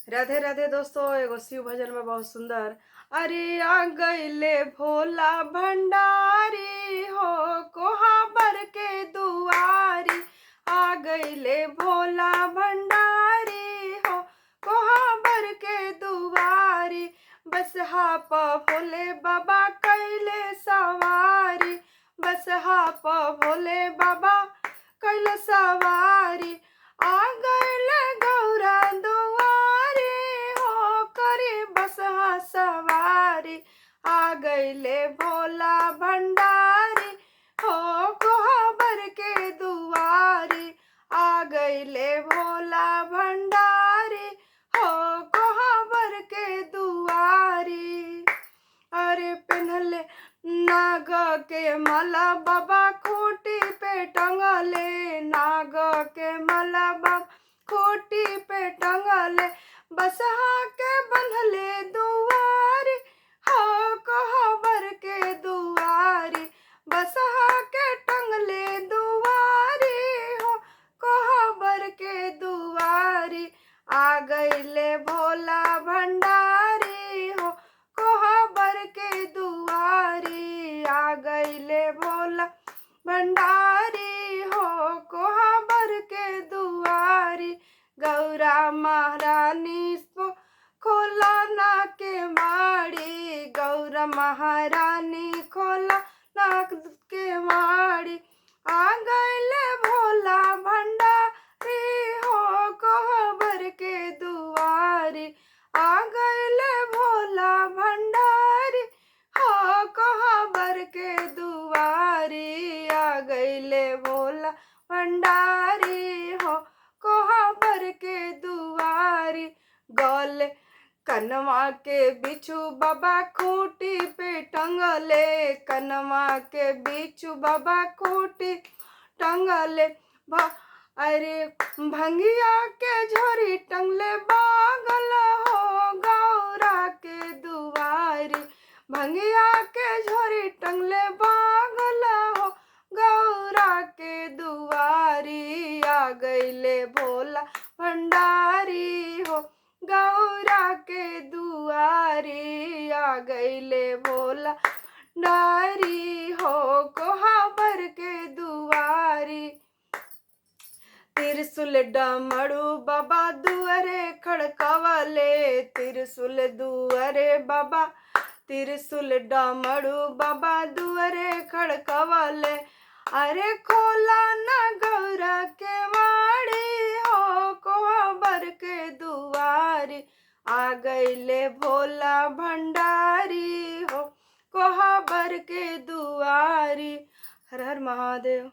राधे राधे दोस्तों, एगो शिव भजन में बहुत सुंदर। अरे आ गईले भोला भंडारी हो, कोहाबर के दुआरी। आ गईले भोला भंडारी हो, कोहाबर के दुआरी। बसहा प भोले बाबा कैले सवारी। बसहा प भोले बाबा कैले सवारी। आ गईले गौरा दुआरी हो, करे बसहा सवारी। आ गईले भोला भंडारी हो, कोहाबर के दुआरी। आ गईले भोला भंडारी हो, कोहाबर के दुआरी। अरे पेन्हले नाग के माला बाबा खूटी पे टंगले। नाग के माला बाबा खूटी पे टंगले। बसहा के बंधले दुआरी हो, कोहाबर के दुआरी। बसहा के टंगले दुआरी हो, कोहाबर के दुआरी। आ गईले भोला भंडारी हो, कोहाबर के दुआरी। आ गईले भोला भंडारी हो, कोहाबर के दुआरी। गौरा महारानी खोला ना के माड़ी। गौरा महारानी खोला ना के माड़ी। आ गईले भोला भंडारी हो, कोहाबर के दुआरी। आ गईले भोला भंडारी हो, कोहाबर के दुआरी। आ गईले भोला भंडारी हो, कोहाबर के दुआरी। गले कनवा के बिच्छू बाबा खूटी पे टंगले। कनवा के बिच्छू बाबा खूटी टंगले। अरे भंगिया के झोरी टंगले बागल हो, गौरा के दुआरी। भंगिया के झोरी टंगले बागल हो, गौरा के दुआरी। आ गईले भोला भंडारी हो, गौरा के दुआरी। आ गईले भोला भंडारी हो, कोहाबर के दुआरी। त्रिशूल डमरू बाबा दुआरे खड़कावले। त्रिशूल दुआरे बाबा, त्रिशूल डमरू बाबा दुआरे खड़कावले। अरे खोला ना गौरा के वाड़ी हो, कोहाबर के दुआरी। आ गईले भोला भंडारी हो, कोहाबर के दुआरी। हर हर महादेव।